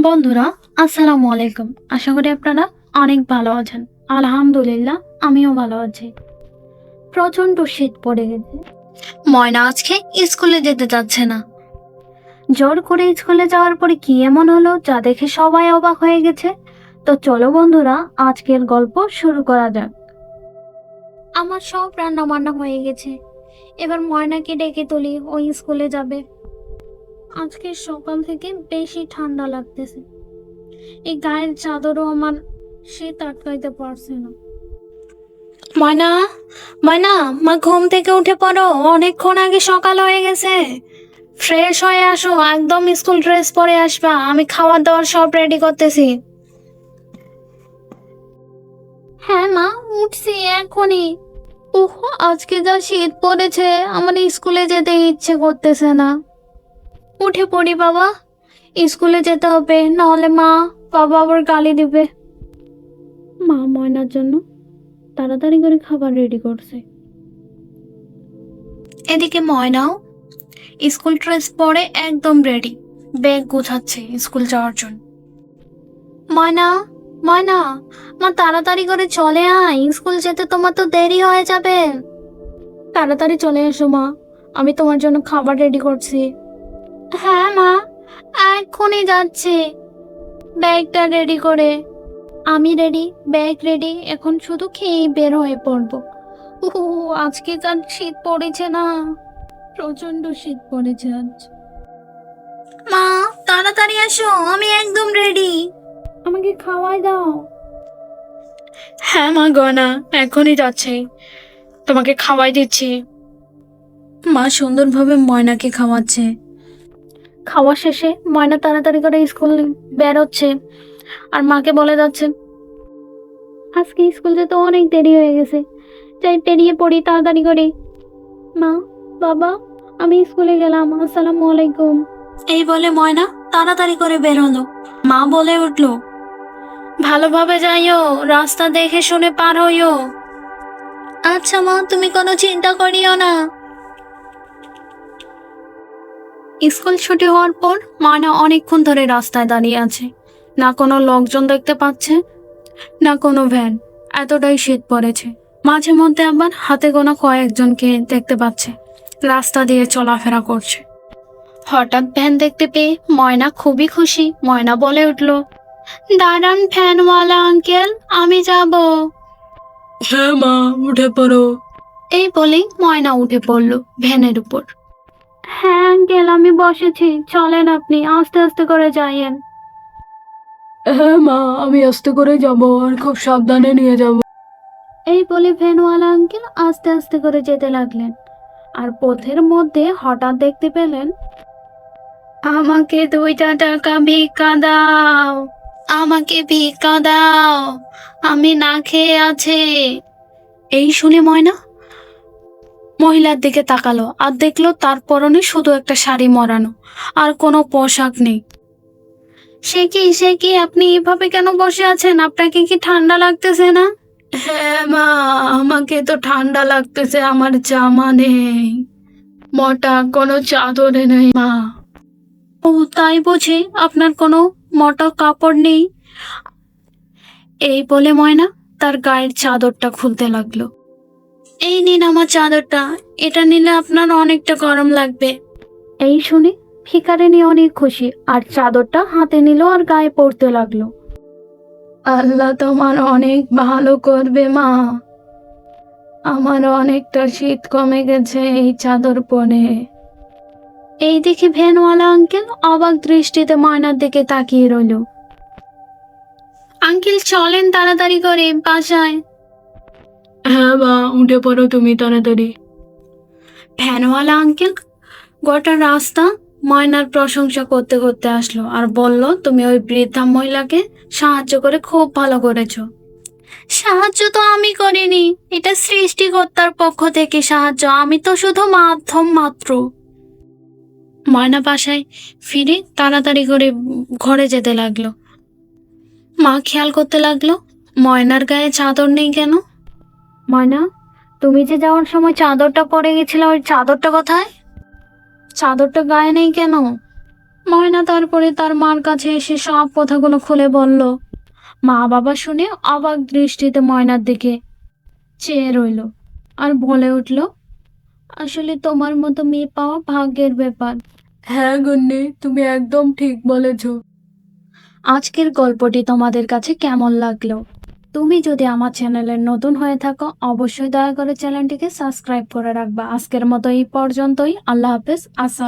বন্ধুরা, আসসালামু আলাইকুম। আশা করি আপনারা অনেক ভালো আছেন। আলহামদুলিল্লাহ, আমিও ভালো আছি। প্রচন্ড শীত পড়ে গেছে। ময়না আজকে স্কুলে যেতে চাচ্ছে না। জোর করে স্কুলে যাওয়ার পরে কি এমন হলো যা দেখে সবাই অবাক হয়ে গেছে। তো চলো বন্ধুরা, আজকের গল্প শুরু করা যাক। আমার সব রান্না বান্না হয়ে গেছে। এবার ময়নাকে ডেকে তুলি, ওই স্কুলে যাবে। আজকে সকাল থেকে বেশি ঠান্ডা লাগতেছে। এই গায়ের চাদরও আমার শীত আটকাইতে পারছে না। ময়না, ময়না, মা ঘুম থেকে উঠে পড়ো, অনেকক্ষণ আগে সকাল হয়ে গেছে। ফ্রেশ হয়ে আসো, একদম স্কুল ড্রেস পরে আসবা। আমি খাবার দাবার সব রেডি করতেছি। হ্যাঁ মা, উঠছি এখনই। ওহ, আজকে যা শীত পড়েছে, আমার স্কুলে যেতে ইচ্ছে করতেছে না। উঠে পড়ি বাবা, স্কুলে যেতে হবে, নাহলে মা বাবা আবার গালি দিবে। মা ময়নার জন্য তাড়াতাড়ি করে খাবার রেডি করছে। এদিকে ময়নাও স্কুল ড্রেস পরে একদম রেডি, ব্যাগ গোছাচ্ছে স্কুল যাওয়ার জন্য। ময়না, ময়না, মা তাড়াতাড়ি করে চলে আয়, স্কুল যেতে তোমার তো দেরি হয়ে যাবে। তাড়াতাড়ি চলে এসো মা, আমি তোমার জন্য খাবার রেডি করছি। হ্যাঁ মা, এক্ষুনি যাচ্ছি। ব্যাগটা রেডি করে। আমি রেডি, ব্যাগ রেডি, এখন শুধু খেয়েই বের হয়ে পড়বো। আজকে কার শীত পড়েছে না, প্রচন্ড শীত পড়েছে আজ। মা তাড়াতাড়ি আসো, আমি একদম রেডি। আমাকে খাওয়াই দাও। হ্যাঁ মা গয়না, এখনই যাচ্ছে, তোমাকে খাওয়াই দিচ্ছি। মা সুন্দরভাবে ময়নাকে খাওয়াচ্ছে। খাওয়া শেষে ময়না তাড়াতাড়ি করে স্কুল বেরোচ্ছে আর মাকে বলে যাচ্ছে, আজকে স্কুল যেতে অনেক দেরি হয়ে গেছে, যাই বেরিয়ে পড়ি তাড়াতাড়ি করে। মা, বাবা, আমি স্কুলে গেলাম, আসসালামু আলাইকুম। এই বলে ময়না তাড়াতাড়ি করে বের হলো। মা বলে উঠলো, ভালোভাবে যাইও, রাস্তা দেখে শুনে পার হইও। আচ্ছা মা, তুমি কোনো চিন্তা করিও না। স্কুল ছুটি হওয়ার পর ময়না অনেকক্ষণ ধরে রাস্তায় দাঁড়িয়ে আছে। না কোনো লোকজন দেখতে পাচ্ছে, না কোনো ভ্যান। এতটাই শীত পড়েছে। মাঝে মধ্যে আবার হাতে গোনা কয়েকজনকে দেখতে পাচ্ছে রাস্তা দিয়ে চলাফেরা করছে। হঠাৎ ভ্যান দেখতে পেয়ে ময়না খুবই খুশি। ময়না বলে উঠল, দাঁড়ান ভ্যানওয়ালা আঙ্কেল, আমি যাব। হ্যাঁ মা, উঠে পড়ো। এই বলেই ময়না উঠে পড়ল ভ্যানের উপর। হ্যাঁ আঙ্কেল, আমি বসেছি, চলেন আপনি আস্তে আস্তে করে যাইয়েন। হ্যাঁ মা, আমি আস্তে করে যাব আর খুব সাবধানে নিয়ে যাব। এই বলে ভ্যানওয়ালা আঙ্কেল আস্তে আস্তে করে যেতে লাগলেন। আর পথের মধ্যে হঠাৎ দেখতে পেলেন, আমাকে 2টা টাকা ভিক্ষা দাও, আমাকে ভিক্ষা দাও, আমি না খেয়ে আছি। এই শুনে ময়না মহিলার দিকে তাকালো আর দেখলো তার পরনে শুধু একটা শাড়ি মরানো, আর কোনো পোশাক নেই। সে কি আপনি এভাবে কেন বসে আছেন? আপনাকে কি ঠান্ডা লাগতেছে না? হ্যাঁ মা, আমাকে তো ঠান্ডা লাগতেছে, আমার জামা নেই, মোটা কোনো চাদরে নেই মা। ও তাই বুঝি, আপনার কোনো মোটা কাপড় নেই? এই বলে ময়না তার গায়ের চাদরটা খুলতে লাগলো। এই নিন আমার চাদরটা, এটা নিলে আপনার অনেকটা গরম লাগবে। এই শুনে ভিখারিনী অনেক খুশি আর চাদরটা হাতে নিল আর গায়ে পড়তে লাগলো। আল্লাহ তোমার অনেক ভালো করবে মা, আমার অনেকটা শীত কমে গেছে এই চাদর পরে। এই দেখে ভ্যানওয়ালা আঙ্কেল অবাক দৃষ্টিতে ময়নার দিকে তাকিয়ে রইল। আঙ্কেল চলেন তাড়াতাড়ি করে বাসায়। হ্যাঁ মা, উঠে পড়ো তুমি তাড়াতাড়ি। ভ্যানওয়ালা আঙ্কেল গোটা রাস্তা ময়নার প্রশংসা করতে করতে আসলো আর বলল, তুমি ওই বৃদ্ধা মহিলাকে সাহায্য করে খুব ভালো করেছো। সাহায্য তো আমি করিনি, এটা সৃষ্টিকর্তার পক্ষ থেকে সাহায্য, আমি তো শুধু মাধ্যম মাত্র। ময়না বাসায় ফিরে তাড়াতাড়ি করে ঘরে যেতে লাগলো। মা খেয়াল করতে লাগলো ময়নার গায়ে চাদর নেই কেন। ময়না, তুমি যে যাওয়ার সময় চাদরটা পরে গেছিলে, ওই চাদরটা কোথায়? চাদরটা গায়ে নেই কেন? ময়না তারপরে তার মার কাছে এসে সব কথাগুলো খুলে বলল। মা বাবা শুনে অবাক দৃষ্টিতে ময়নার দিকে চেয়ে রইল আর বলে উঠল, আসলে তোমার মতো মেয়ে পাওয়া ভাগ্যের ব্যাপার। হ্যাঁ গন্নি, তুমি একদম ঠিক বলেছ। আজকের গল্পটি তোমাদের কাছে কেমন লাগলো? তুমি যদি আমার চ্যানেলের নতুন হয়ে থাকো অবশ্যই দয়া করে চ্যানেলটিকে সাবস্ক্রাইব করে রাখবা। আজকের মতো এই পর্যন্তই। আল্লাহ হাফেজ। আসসালাম।